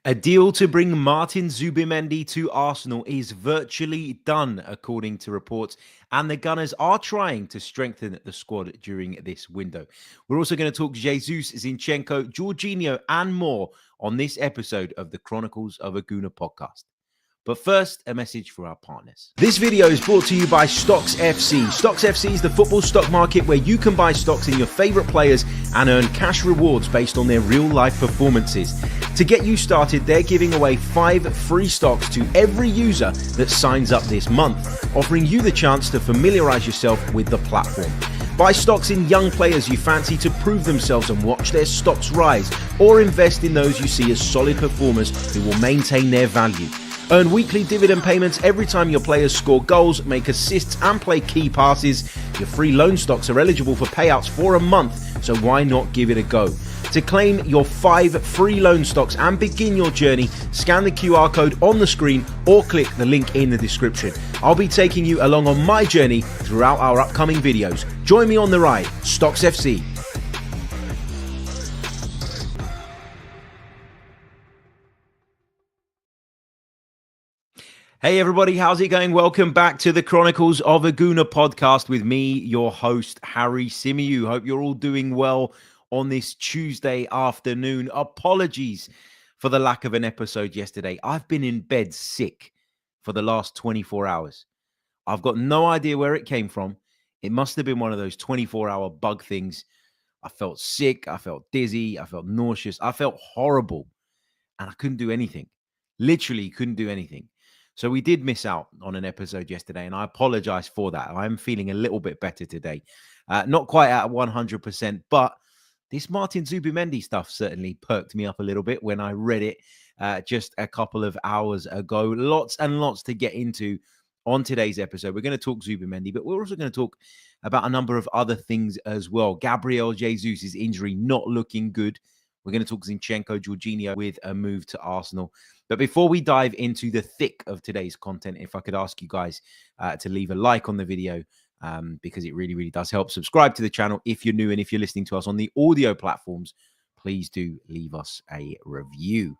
A deal to bring Martin Zubimendi to Arsenal is virtually done, according to reports, and the Gunners are trying to strengthen the squad during this window. We're also going to talk Jesus, Zinchenko, Jorginho, and more on this episode of the Chronicles of a Gooner podcast. But first, a message for our partners. This video is brought to you by Stocks FC. Stocks FC is the football stock market where you can buy stocks in your favourite players and earn cash rewards based on their real-life performances. To get you started, they're giving away 5 free stocks to every user that signs up this month, offering you the chance to familiarise yourself with the platform. Buy stocks in young players you fancy to prove themselves and watch their stocks rise, or invest in those you see as solid performers who will maintain their value. Earn weekly dividend payments every time your players score goals, make assists and play key passes. Your free loan stocks are eligible for payouts for a month, so why not give it a go? To claim your 5 free loan stocks and begin your journey, scan the QR code on the screen or click the link in the description. I'll be taking you along on my journey throughout our upcoming videos. Join me on the ride, Stocks FC. Hey everybody, how's it going? Welcome back to the Chronicles of a Gooner podcast with me, your host, Harry Symeou. Hope you're all doing well on this Tuesday afternoon. Apologies for the lack of an episode yesterday. I've been in bed sick for the last 24 hours. I've got no idea where it came from. It must have been one of those 24-hour bug things. I felt sick, I felt dizzy, I felt nauseous, I felt horrible, and I couldn't do anything. Literally couldn't do anything. So we did miss out on an episode yesterday, and I apologize for that. I'm feeling a little bit better today. Not quite at 100%, but this Martin Zubimendi stuff certainly perked me up a little bit when I read it just a couple of hours ago. Lots and lots to get into on today's episode. We're going to talk Zubimendi, but we're also going to talk about a number of other things as well. Gabriel Jesus' injury not looking good. We're going to talk Zinchenko, Jorginho with a move to Arsenal. But before we dive into the thick of today's content, if I could ask you guys to leave a like on the video, because it really, really does help. Subscribe to the channel if you're new, and if you're listening to us on the audio platforms, please do leave us a review.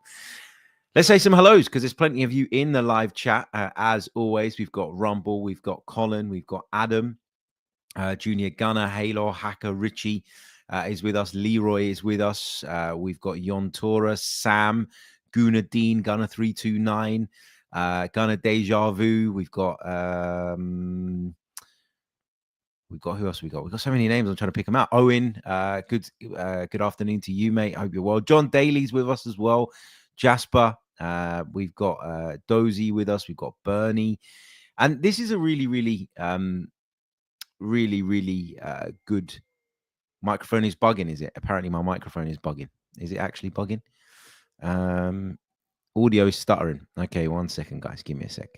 Let's say some hellos, because there's plenty of you in the live chat. As always, we've got Rumble, we've got Colin, we've got Adam, Junior Gunner, Halo, Hacker, Richie is with us. Leroy is with us. We've got Yon Tora, Sam, Guna Dean, Gunner 329, Gunner Deja Vu. We've got who else we got? We've got so many names. I'm trying to pick them out. Owen, good afternoon to you, mate. I hope you're well. John Daly's with us as well. Jasper, we've got Dozy with us. We've got Bernie, and this is a really, really, good. Microphone is bugging, is it? Apparently my microphone is bugging. Is it actually bugging? Audio is stuttering. Okay, 1 second, guys. Give me a sec.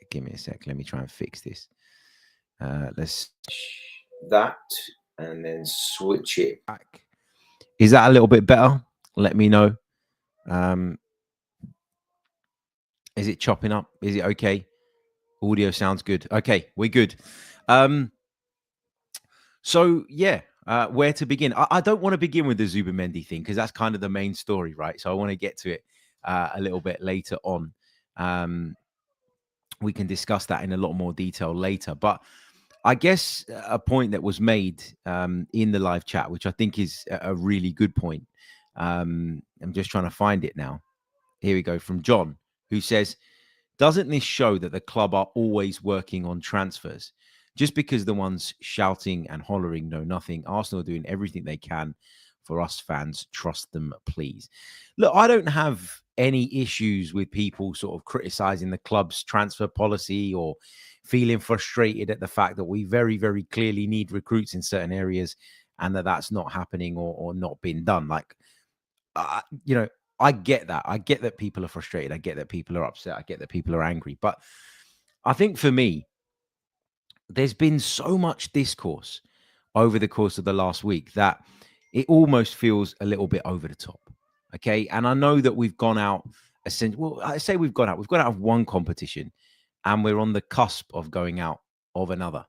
Let me try and fix this. Let's that and then switch it back. Is that a little bit better? Let me know. Is it chopping up? Is it okay? Audio sounds good. Okay, we're good. So yeah. Where to begin? I don't want to begin with the Zubimendi thing because that's kind of the main story, right? So I want to get to it a little bit later on. We can discuss that in a lot more detail later. But I guess a point that was made in the live chat, which I think is a really good point. I'm just trying to find it now. Here we go, from John, who says, doesn't this show that the club are always working on transfers? Just because the ones shouting and hollering know nothing, Arsenal are doing everything they can for us fans. Trust them, please. Look, I don't have any issues with people sort of criticizing the club's transfer policy or feeling frustrated at the fact that we very, very clearly need recruits in certain areas and that that's not happening or not been done. Like, I get that. I get that people are frustrated. I get that people are upset. I get that people are angry. But I think for me, there's been so much discourse over the course of the last week that it almost feels a little bit over the top. Okay. And I know that we've gone out, well, I say we've gone out of one competition and we're on the cusp of going out of another.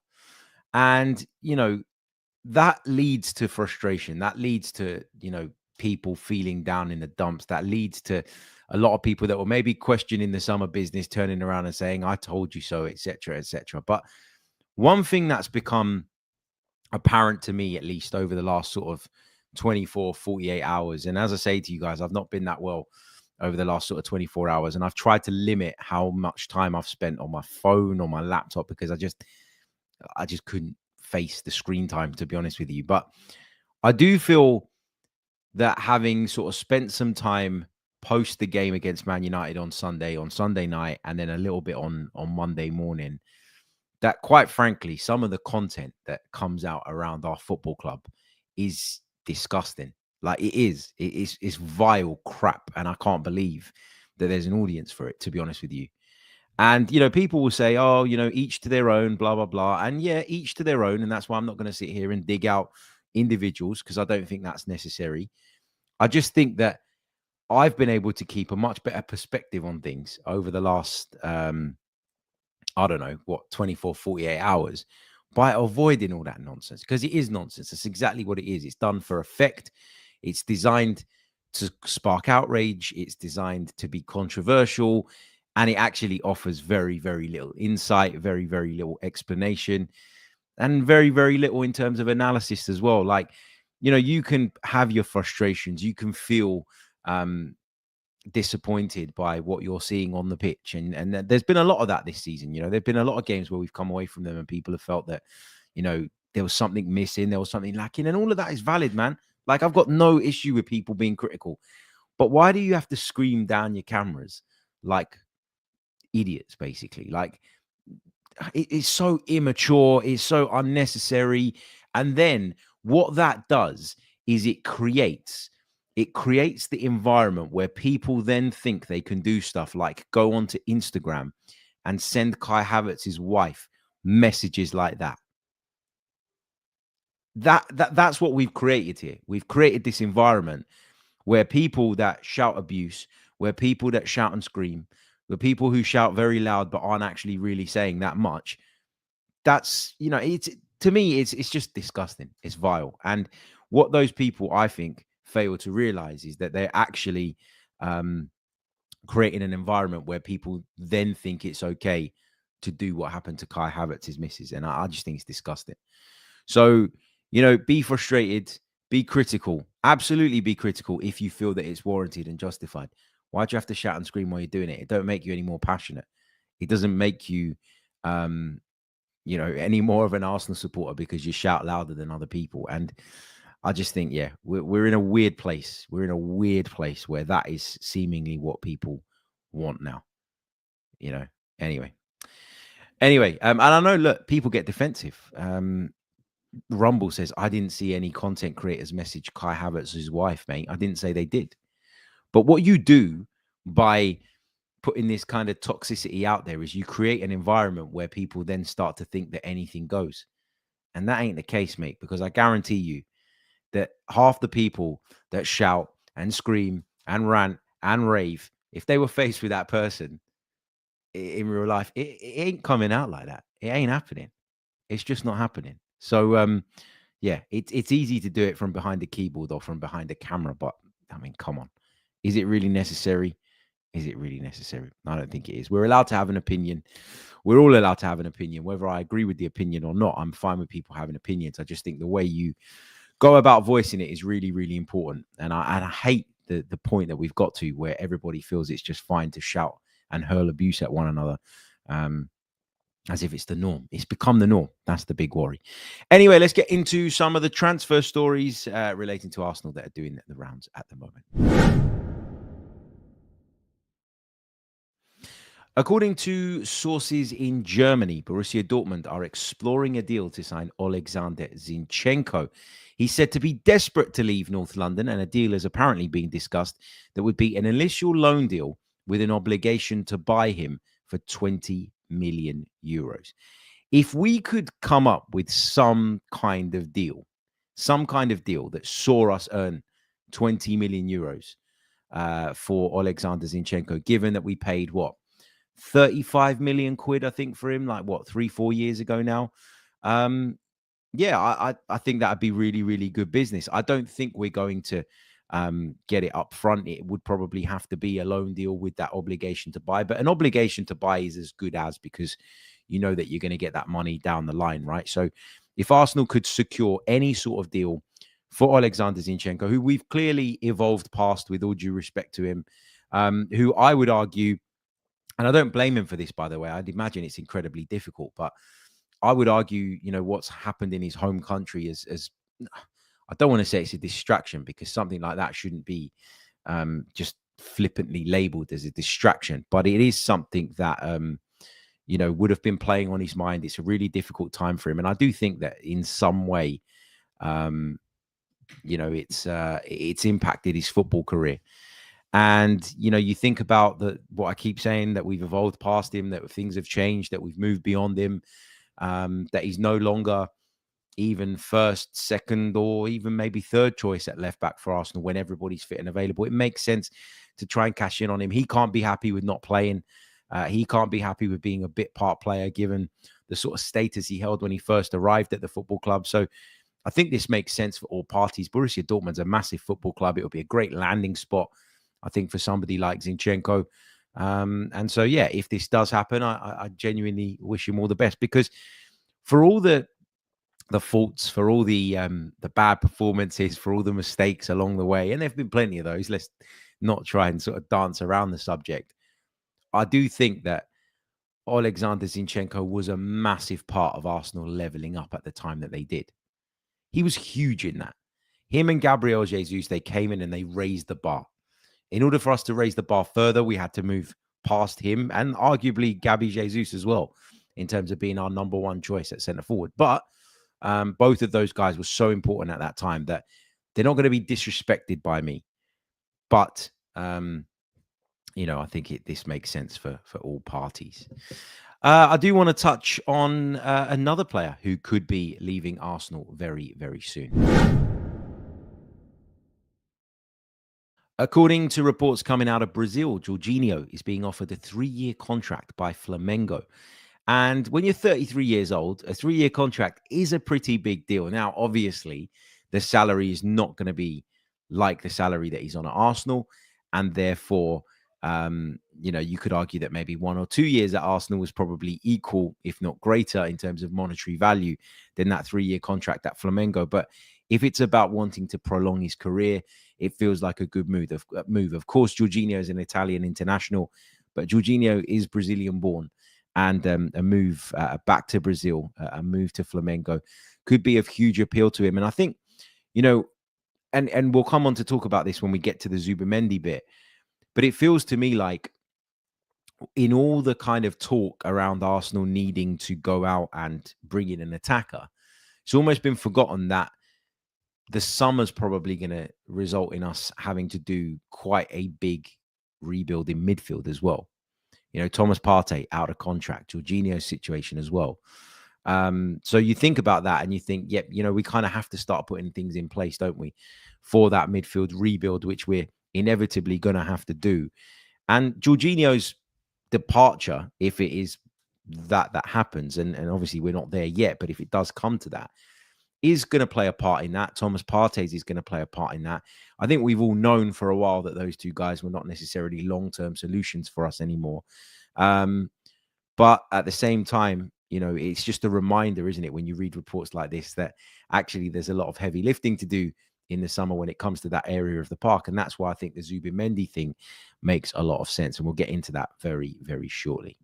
And, that leads to frustration. That leads to, people feeling down in the dumps, that leads to a lot of people that were maybe questioning the summer business turning around and saying, I told you so, etc., etc. But one thing that's become apparent to me, at least over the last sort of 24, 48 hours, and as I say to you guys, I've not been that well over the last sort of 24 hours, and I've tried to limit how much time I've spent on my phone or my laptop, because I just couldn't face the screen time, to be honest with you. But I do feel that having sort of spent some time post the game against Man United on Sunday night, and then a little bit on Monday morning, that quite frankly, some of the content that comes out around our football club is disgusting. Like, it's vile crap. And I can't believe that there's an audience for it, to be honest with you. And, people will say, oh, each to their own, blah, blah, blah. And yeah, each to their own. And that's why I'm not going to sit here and dig out individuals, because I don't think that's necessary. I just think that I've been able to keep a much better perspective on things over the last, I don't know, 24, 48 hours, by avoiding all that nonsense, because it is nonsense. That's exactly what it is. It's done for effect. It's designed to spark outrage. It's designed to be controversial. And it actually offers very, very little insight, very, very little explanation, and very, very little in terms of analysis as well. Like, you can have your frustrations. You can feel disappointed by what you're seeing on the pitch. And there's been a lot of that this season. There've been a lot of games where we've come away from them and people have felt that, there was something missing, there was something lacking, and all of that is valid, man. Like, I've got no issue with people being critical. But why do you have to scream down your cameras like idiots, basically? Like, it's so immature, it's so unnecessary. And then what that does is it creates the environment where people then think they can do stuff like go onto Instagram and send Kai Havertz's wife messages like that. That's what we've created here. We've created this environment where people that shout abuse, where people that shout and scream, where people who shout very loud but aren't actually really saying that much. That's, it's, to me, it's just disgusting. It's vile. And what those people, I think, fail to realize is that they're actually creating an environment where people then think it's okay to do what happened to Kai Havertz's missus. And I just think it's disgusting. So, be frustrated, be critical, absolutely be critical if you feel that it's warranted and justified. Why do you have to shout and scream while you're doing it? It don't make you any more passionate. It doesn't make you, any more of an Arsenal supporter because you shout louder than other people. And I just think, yeah, we're in a weird place. We're in a weird place where that is seemingly what people want now, anyway. And I know, look, people get defensive. Rumble says, I didn't see any content creators message Kai Havertz's wife, mate. I didn't say they did. But what you do by putting this kind of toxicity out there is you create an environment where people then start to think that anything goes. And that ain't the case, mate, because I guarantee you that half the people that shout and scream and rant and rave, if they were faced with that person in real life, it ain't coming out like that. It ain't happening. It's just not happening. So, yeah, it's easy to do it from behind the keyboard or from behind the camera. But, I mean, come on. Is it really necessary? Is it really necessary? I don't think it is. We're allowed to have an opinion. We're all allowed to have an opinion. Whether I agree with the opinion or not, I'm fine with people having opinions. I just think the way you go about voicing it is really, really important. And I hate the point that we've got to where everybody feels it's just fine to shout and hurl abuse at one another, as if it's the norm. It's become the norm. That's the big worry. Anyway, let's get into some of the transfer stories relating to Arsenal that are doing the rounds at the moment. According to sources in Germany, Borussia Dortmund are exploring a deal to sign Alexander Zinchenko. He's said to be desperate to leave North London, and a deal is apparently being discussed that would be an initial loan deal with an obligation to buy him for 20 million euros. If we could come up with some kind of deal that saw us earn 20 million euros for Alexander Zinchenko, given that we paid 35 million quid, I think, for him, 3-4 years ago now. Yeah, I think that'd be really, really good business. I don't think we're going to get it up front, it would probably have to be a loan deal with that obligation to buy. But an obligation to buy is as good as, because you know that you're going to get that money down the line, right? So if Arsenal could secure any sort of deal for Alexander Zinchenko, who we've clearly evolved past, with all due respect to him, who I would argue, and I don't blame him for this, by the way, I'd imagine it's incredibly difficult, but I would argue, what's happened in his home country is I don't want to say it's a distraction, because something like that shouldn't be just flippantly labeled as a distraction, but it is something that, would have been playing on his mind. It's a really difficult time for him. And I do think that in some way, it's impacted his football career. And, you think about what I keep saying, that we've evolved past him, that things have changed, that we've moved beyond him, that he's no longer even first, second, or even maybe third choice at left back for Arsenal when everybody's fit and available. It makes sense to try and cash in on him. He can't be happy with not playing. He can't be happy with being a bit part player, given the sort of status he held when he first arrived at the football club. So I think this makes sense for all parties. Borussia Dortmund's a massive football club. It'll be a great landing spot, I think, for somebody like Zinchenko. And so, yeah, if this does happen, I genuinely wish him all the best, because for all the faults, for all the bad performances, for all the mistakes along the way, and there have been plenty of those, let's not try and sort of dance around the subject. I do think that Alexander Zinchenko was a massive part of Arsenal leveling up at the time that they did. He was huge in that. Him and Gabriel Jesus, they came in and they raised the bar. In order for us to raise the bar further, we had to move past him and arguably Gabby Jesus as well, in terms of being our number one choice at centre forward. But both of those guys were so important at that time that they're not going to be disrespected by me. But, I think this makes sense for all parties. I do want to touch on another player who could be leaving Arsenal very, very soon. According to reports coming out of Brazil, Jorginho is being offered a 3-year contract by Flamengo. And when you're 33 years old, a 3-year contract is a pretty big deal. Now, obviously, the salary is not going to be like the salary that he's on at Arsenal. And therefore, you could argue that maybe 1 or 2 years at Arsenal was probably equal, if not greater, in terms of monetary value than that 3-year contract at Flamengo. But if it's about wanting to prolong his career, it feels like a good move. Of course, Jorginho is an Italian international, but Jorginho is Brazilian born. And a move back to Brazil, a move to Flamengo could be of huge appeal to him. And I think, and we'll come on to talk about this when we get to the Zubimendi bit, but it feels to me like in all the kind of talk around Arsenal needing to go out and bring in an attacker, it's almost been forgotten that the summer's probably going to result in us having to do quite a big rebuild in midfield as well. Thomas Partey out of contract, Jorginho's situation as well. So you think about that and you think, yep, we kind of have to start putting things in place, don't we, for that midfield rebuild, which we're inevitably going to have to do. And Jorginho's departure, if it is that happens, and obviously we're not there yet, but if it does come to that, is going to play a part in that. Thomas Partey's is going to play a part in that. I think we've all known for a while that those two guys were not necessarily long-term solutions for us anymore. But at the same time, it's just a reminder, isn't it, when you read reports like this, that actually there's a lot of heavy lifting to do in the summer when it comes to that area of the park. And that's why I think the Zubimendi thing makes a lot of sense. And we'll get into that very, very shortly.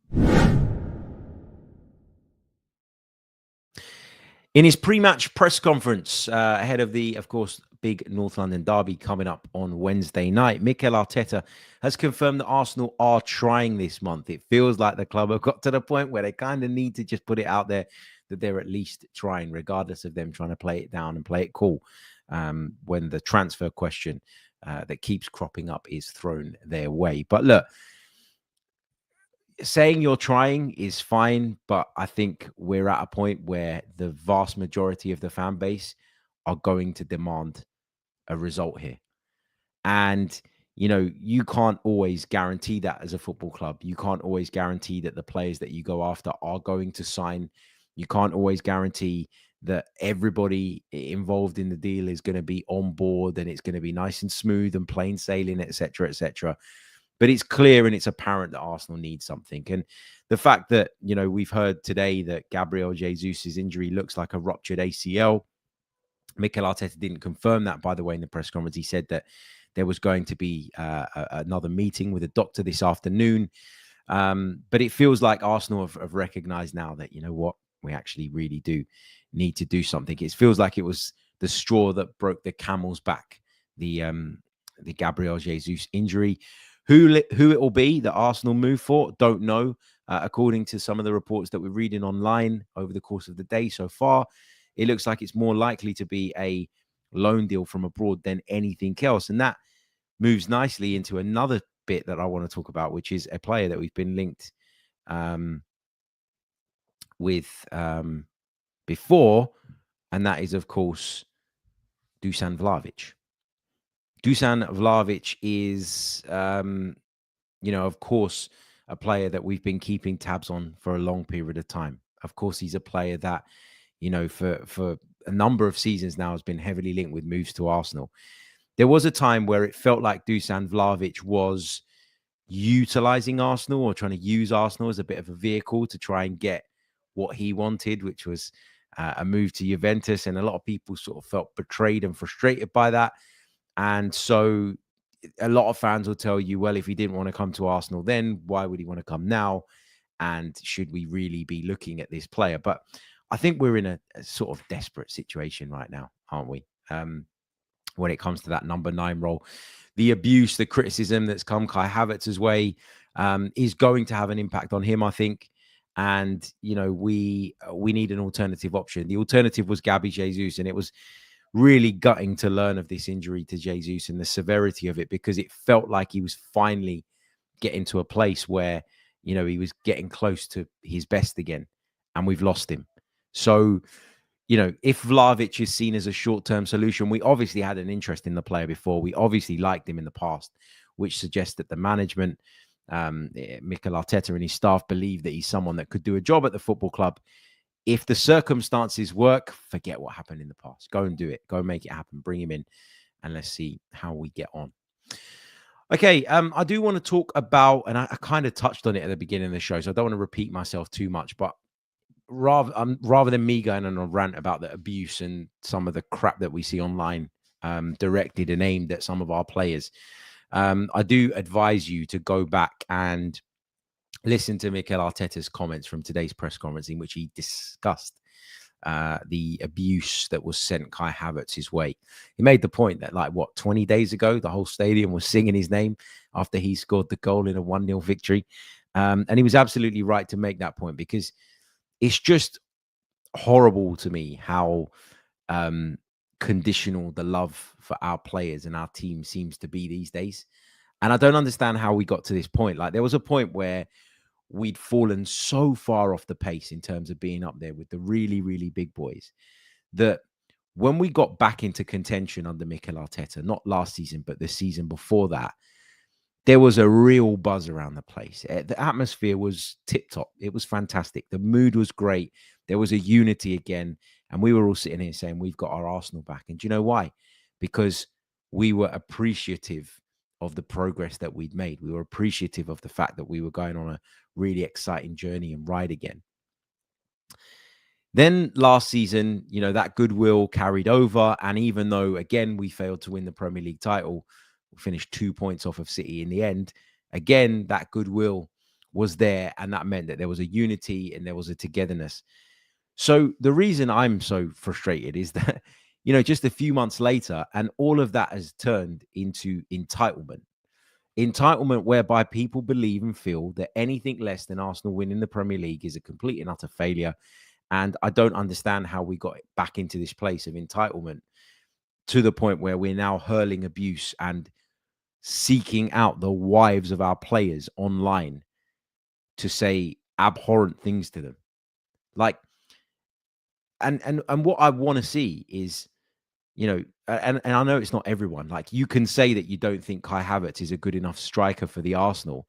In his pre-match press conference ahead of the, of course, big North London derby coming up on Wednesday night, Mikel Arteta has confirmed that Arsenal are trying this month. It feels like the club have got to the point where they kind of need to just put it out there that they're at least trying, regardless of them trying to play it down and play it cool when the transfer question that keeps cropping up is thrown their way. But look, saying you're trying is fine, but I think we're at a point where the vast majority of the fan base are going to demand a result here. And, you can't always guarantee that as a football club. You can't always guarantee that the players that you go after are going to sign. You can't always guarantee that everybody involved in the deal is going to be on board and it's going to be nice and smooth and plain sailing, etc., etc. But it's clear and it's apparent that Arsenal needs something. And the fact that, we've heard today that Gabriel Jesus' injury looks like a ruptured ACL. Mikel Arteta didn't confirm that, by the way, in the press conference. He said that there was going to be another meeting with a doctor this afternoon. But it feels like Arsenal have recognized now that, we actually really do need to do something. It feels like it was the straw that broke the camel's back, the Gabriel Jesus injury. Who it will be that Arsenal move for, don't know. According to some of the reports that we're reading online over the course of the day so far, it looks like it's more likely to be a loan deal from abroad than anything else. And that moves nicely into another bit that I want to talk about, which is a player that we've been linked with before, and that is, of course, Dusan Vlahovic. Dusan Vlahovic is, of course, a player that we've been keeping tabs on for a long period of time. Of course, he's a player that, for a number of seasons now has been heavily linked with moves to Arsenal. There was a time where it felt like Dusan Vlahovic was utilizing Arsenal or trying to use Arsenal as a bit of a vehicle to try and get what he wanted, which was a move to Juventus. And a lot of people sort of felt betrayed and frustrated by that. And so a lot of fans will tell you, well, if he didn't want to come to Arsenal, then why would he want to come now? And should we really be looking at this player? But I think we're in a sort of desperate situation right now, aren't we? When it comes to that number 9 role, the abuse, the criticism that's come Kai Havertz's way is going to have an impact on him, I think. And, we need an alternative option. The alternative was Gabi Jesus, and it was really gutting to learn of this injury to Jesus and the severity of it, because it felt like he was finally getting to a place where, he was getting close to his best again, and we've lost him. So, if Vlahovic is seen as a short-term solution, we obviously had an interest in the player before. We obviously liked him in the past, which suggests that the management, Mikel Arteta and his staff, believe that he's someone that could do a job at the football club. If the circumstances work, forget what happened in the past. Go and do it. Go and make it happen. Bring him in, and let's see how we get on. Okay, I do want to talk about, and I kind of touched on it at the beginning of the show, so I don't want to repeat myself too much, but rather than me going on a rant about the abuse and some of the crap that we see online directed and aimed at some of our players, I do advise you to go back and listen to Mikel Arteta's comments from today's press conference, in which he discussed the abuse that was sent Kai Havertz his way. He made the point that, 20 days ago, the whole stadium was singing his name after he scored the goal in a 1-0 victory. And he was absolutely right to make that point, because it's just horrible to me how conditional the love for our players and our team seems to be these days. And I don't understand how we got to this point. There was a point where we'd fallen so far off the pace in terms of being up there with the really, really big boys, that when we got back into contention under Mikel Arteta, not last season, but the season before that, there was a real buzz around the place. The atmosphere was tip-top. It was fantastic. The mood was great. There was a unity again. And we were all sitting here saying, we've got our Arsenal back. And do you know why? Because we were appreciative of the progress that we'd made. We were appreciative of the fact that we were going on a really exciting journey and ride again. Then last season, that goodwill carried over. And even though, again, we failed to win the Premier League title, we finished 2 points off of City in the end. Again, that goodwill was there. And that meant that there was a unity and there was a togetherness. So the reason I'm so frustrated is that, just a few months later, and all of that has turned into entitlement. Entitlement whereby people believe and feel that anything less than Arsenal winning the Premier League is a complete and utter failure. And I don't understand how we got back into this place of entitlement to the point where we're now hurling abuse and seeking out the wives of our players online to say abhorrent things to them. And what I want to see is, and I know it's not everyone. You can say that you don't think Kai Havertz is a good enough striker for the Arsenal,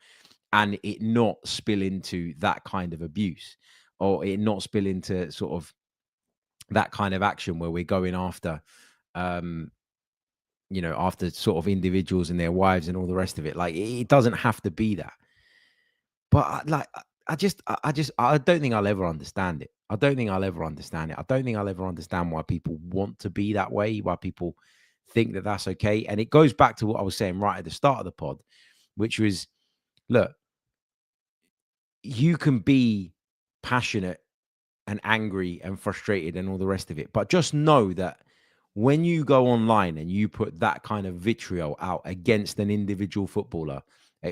and it not spill into that kind of abuse, or it not spill into sort of, that kind of action where we're going after, um, after sort of individuals and their wives and all the rest of it. Like it doesn't have to be that. But I don't think I'll ever understand it. I don't think I'll ever understand it. I don't think I'll ever understand why people want to be that way, why people think that that's okay. And it goes back to what I was saying right at the start of the pod, which was, look, you can be passionate and angry and frustrated and all the rest of it. But just know that when you go online and you put that kind of vitriol out against an individual footballer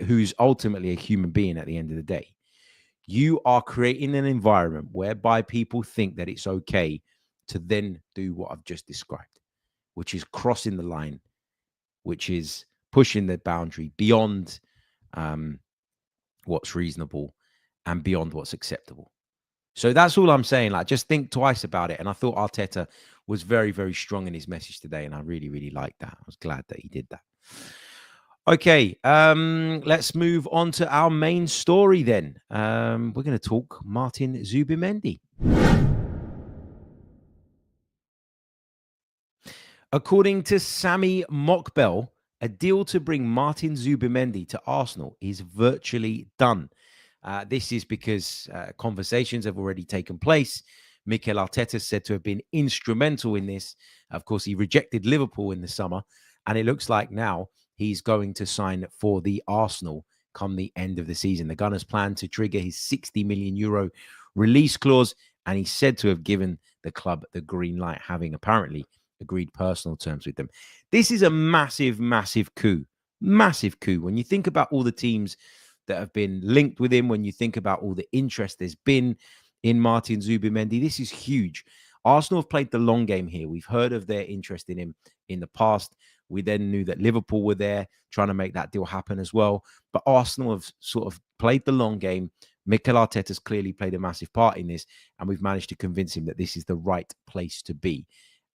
who's ultimately a human being at the end of the day, you are creating an environment whereby people think that it's okay to then do what I've just described, which is crossing the line, which is pushing the boundary beyond what's reasonable and beyond what's acceptable. So that's all I'm saying. Like, just think twice about it. And I thought Arteta was very, very strong in his message today. And I really, really liked that. I was glad that he did that. Okay, let's move on to our main story then. We're going to talk Martin Zubimendi. According to Sami Mokbel, a deal to bring Martin Zubimendi to Arsenal is virtually done. This is because conversations have already taken place. Mikel Arteta is said to have been instrumental in this. Of course, he rejected Liverpool in the summer, and it looks like now he's going to sign for the Arsenal come the end of the season. The Gunners plan to trigger his 60 million euro release clause, and he's said to have given the club the green light, having apparently agreed personal terms with them. This is a massive, massive coup. Massive coup. When you think about all the teams that have been linked with him, when you think about all the interest there's been in Martin Zubimendi, this is huge. Arsenal have played the long game here. We've heard of their interest in him in the past. We then knew that Liverpool were there trying to make that deal happen as well. But Arsenal have sort of played the long game. Mikel Arteta's clearly played a massive part in this, and we've managed to convince him that this is the right place to be.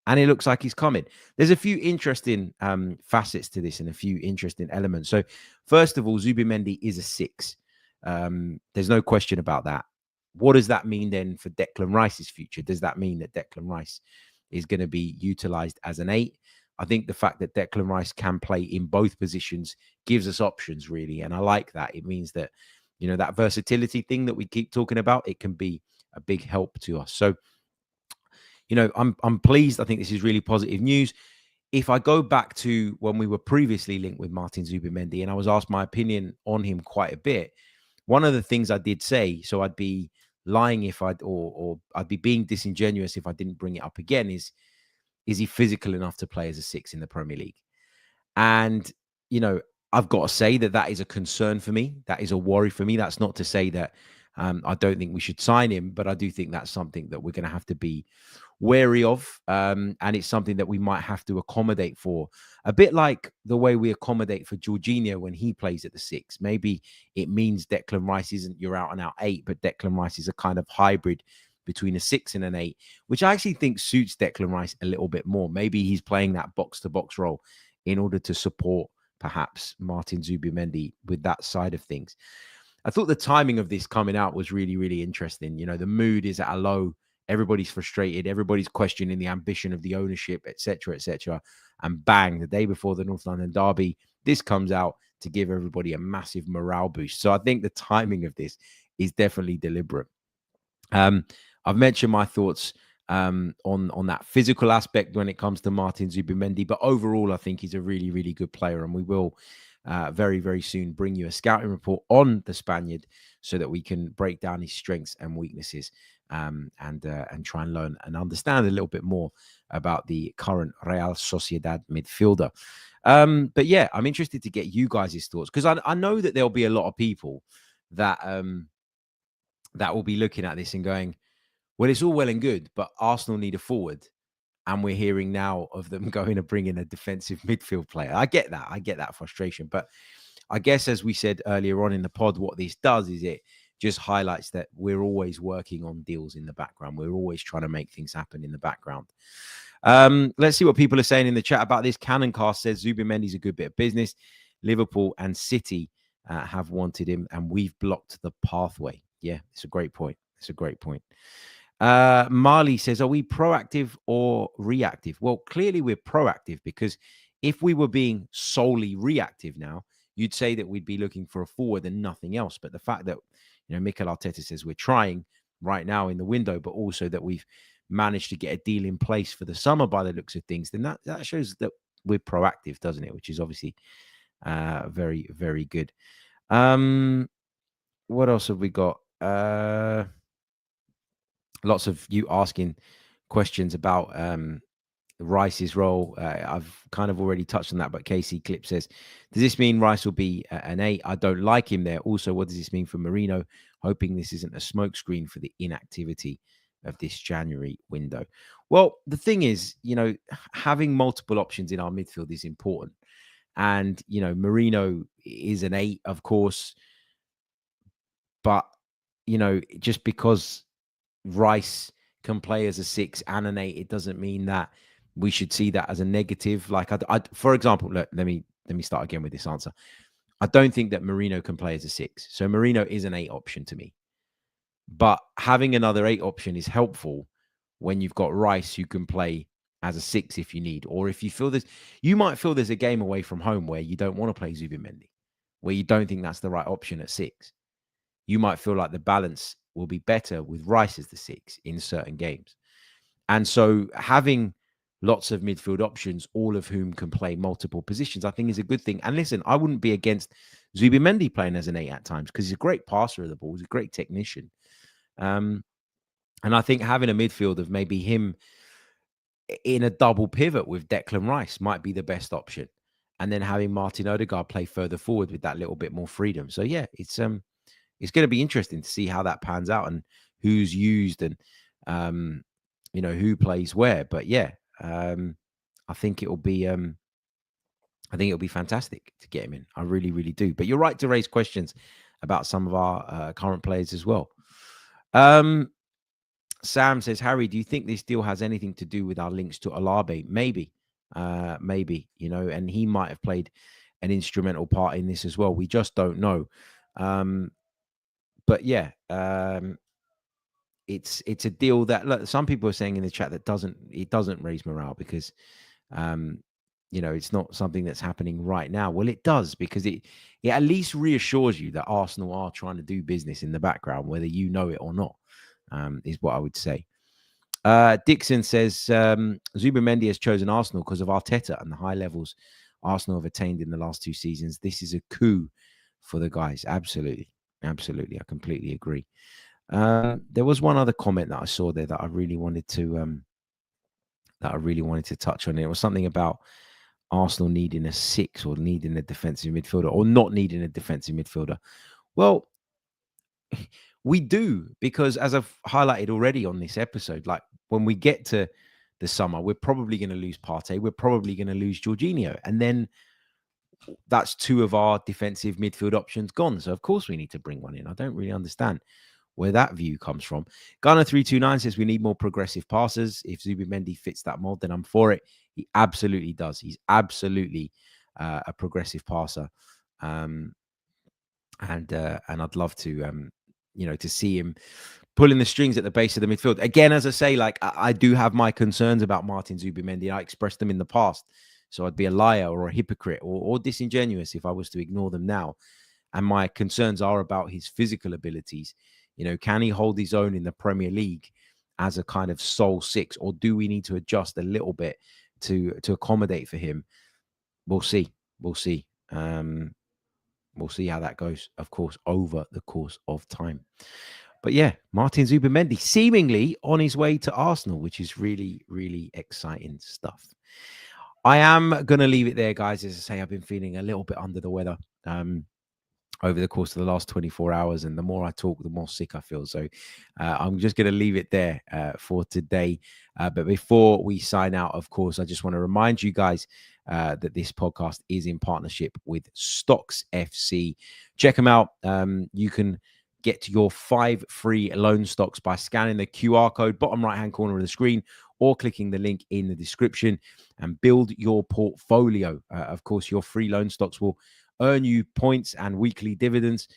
And it looks like he's coming. There's a few interesting facets to this and a few interesting elements. So, first of all, Zubimendi is a 6. There's no question about that. What does that mean then for Declan Rice's future? Does that mean that Declan Rice is going to be utilized as an 8? I think the fact that Declan Rice can play in both positions gives us options, really. And I like that. It means that, that versatility thing that we keep talking about, it can be a big help to us. So, I'm pleased. I think this is really positive news. If I go back to when we were previously linked with Martin Zubimendi and I was asked my opinion on him quite a bit, one of the things I did say, so I'd be lying if or I'd be being disingenuous if I didn't bring it up again, is he physical enough to play as a 6 in the Premier League? And, I've got to say that is a concern for me. That is a worry for me. That's not to say that I don't think we should sign him, but I do think that's something that we're going to have to be wary of. And it's something that we might have to accommodate for, a bit like the way we accommodate for Jorginho when he plays at the 6. Maybe it means Declan Rice isn't your out and out 8, but Declan Rice is a kind of hybrid between a 6 and an 8, which I actually think suits Declan Rice a little bit more. Maybe he's playing that box to box role in order to support perhaps Martin Zubimendi with that side of things. I thought the timing of this coming out was really, really interesting. The mood is at a low. Everybody's frustrated. Everybody's questioning the ambition of the ownership, etc., etc. And bang, the day before the North London derby, this comes out to give everybody a massive morale boost. So I think the timing of this is definitely deliberate. I've mentioned my thoughts on that physical aspect when it comes to Martin Zubimendi, but overall, I think he's a really, really good player, and we will very, very soon bring you a scouting report on the Spaniard so that we can break down his strengths and weaknesses and try and learn and understand a little bit more about the current Real Sociedad midfielder. But yeah, I'm interested to get you guys' thoughts, because I know that there'll be a lot of people that that will be looking at this and going, well, it's all well and good, but Arsenal need a forward. And we're hearing now of them going to bring in a defensive midfield player. I get that frustration. But I guess, as we said earlier on in the pod, what this does is it just highlights that we're always working on deals in the background. We're always trying to make things happen in the background. Let's see what people are saying in the chat about this. Cannoncast says Zubimendi's a good bit of business. Liverpool and City have wanted him, and we've blocked the pathway. Yeah, it's a great point. Marley says, are we proactive or reactive? Well, clearly we're proactive, because if we were being solely reactive now, you'd say that we'd be looking for a forward and nothing else. But the fact that, Mikel Arteta says we're trying right now in the window, but also that we've managed to get a deal in place for the summer by the looks of things, then that shows that we're proactive, doesn't it? Which is obviously very, very good. What else have we got? Lots of you asking questions about Rice's role. I've kind of already touched on that, but Casey Clip says, does this mean Rice will be an 8? I don't like him there. Also, what does this mean for Marino? Hoping this isn't a smokescreen for the inactivity of this January window. Well, the thing is, having multiple options in our midfield is important. And, Marino is an 8, of course. But, just because Rice can play as a 6 and an 8, it doesn't mean that we should see that as a negative. Like, for example, look, let me start again with this answer. I don't think that Marino can play as a 6. So Marino is an 8 option to me. But having another 8 option is helpful when you've got Rice who can play as a 6 if you need, or if you feel you might feel there's a game away from home where you don't want to play Zubimendi, where you don't think that's the right option at 6. You might feel like the balance will be better with Rice as the 6 in certain games. And so having lots of midfield options, all of whom can play multiple positions, I think is a good thing. And listen, I wouldn't be against Zubimendi playing as an 8 at times, because he's a great passer of the ball. He's a great technician. And I think having a midfield of maybe him in a double pivot with Declan Rice might be the best option. And then having Martin Odegaard play further forward with that little bit more freedom. So yeah, it's going to be interesting to see how that pans out and who's used and, who plays where. But yeah, I think it'll be fantastic to get him in. I really, really do. But you're right to raise questions about some of our current players as well. Sam says, Harry, do you think this deal has anything to do with our links to Alabe? Maybe, and he might have played an instrumental part in this as well. We just don't know. But yeah, it's a deal that, look, some people are saying in the chat that doesn't raise morale because, it's not something that's happening right now. Well, it does, because it at least reassures you that Arsenal are trying to do business in the background, whether you know it or not, is what I would say. Dixon says, Zubimendi has chosen Arsenal because of Arteta and the high levels Arsenal have attained in the last 2 seasons. This is a coup for the guys. Absolutely. Absolutely. I completely agree. There was one other comment that I saw there that I really wanted to touch on. It was something about Arsenal needing a 6 or needing a defensive midfielder or not needing a defensive midfielder. Well, we do, because as I've highlighted already on this episode, like when we get to the summer, we're probably going to lose Partey. We're probably going to lose Jorginho. And then that's 2 of our defensive midfield options gone. So of course we need to bring one in. I don't really understand where that view comes from. Gunner329 says we need more progressive passers. If Zubimendi fits that mold, then I'm for it. He absolutely does. He's absolutely a progressive passer. And I'd love to, to see him pulling the strings at the base of the midfield. Again, as I say, like I do have my concerns about Martin Zubimendi. I expressed them in the past. So I'd be a liar or a hypocrite or disingenuous if I was to ignore them now. And my concerns are about his physical abilities. Can he hold his own in the Premier League as a kind of sole 6, or do we need to adjust a little bit to accommodate for him? We'll see. We'll see. We'll see how that goes, of course, over the course of time. But yeah, Martin Zubimendi seemingly on his way to Arsenal, which is really, really exciting stuff. I am going to leave it there, guys. As I say, I've been feeling a little bit under the weather over the course of the last 24 hours. And the more I talk, the more sick I feel. So I'm just going to leave it there for today. But before we sign out, of course, I just want to remind you guys that this podcast is in partnership with Stocks FC. Check them out. You can get your 5 free loan stocks by scanning the QR code bottom right-hand corner of the screen or clicking the link in the description and build your portfolio. Of course, your free loan stocks will earn you points and weekly dividends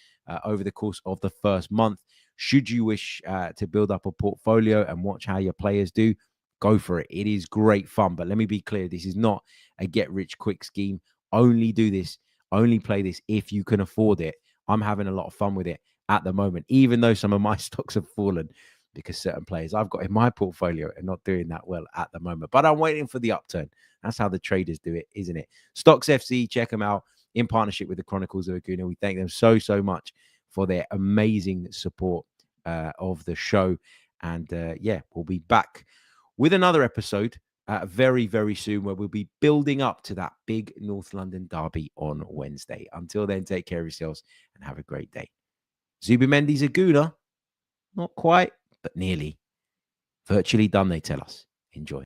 over the course of the first month. Should you wish to build up a portfolio and watch how your players do, go for it. It is great fun. But let me be clear, this is not a get-rich-quick scheme. Only do this, only play this if you can afford it. I'm having a lot of fun with it at the moment, even though some of my stocks have fallen because certain players I've got in my portfolio are not doing that well at the moment. But I'm waiting for the upturn. That's how the traders do it, isn't it? Stocks FC, check them out in partnership with the Chronicles of Aguna. We thank them so much for their amazing support of the show. And yeah, we'll be back with another episode very soon, where we'll be building up to that big North London derby on Wednesday. Until then, take care of yourselves and have a great day. Zubimendi's a Gouda. Not quite, but nearly. Virtually done, they tell us. Enjoy.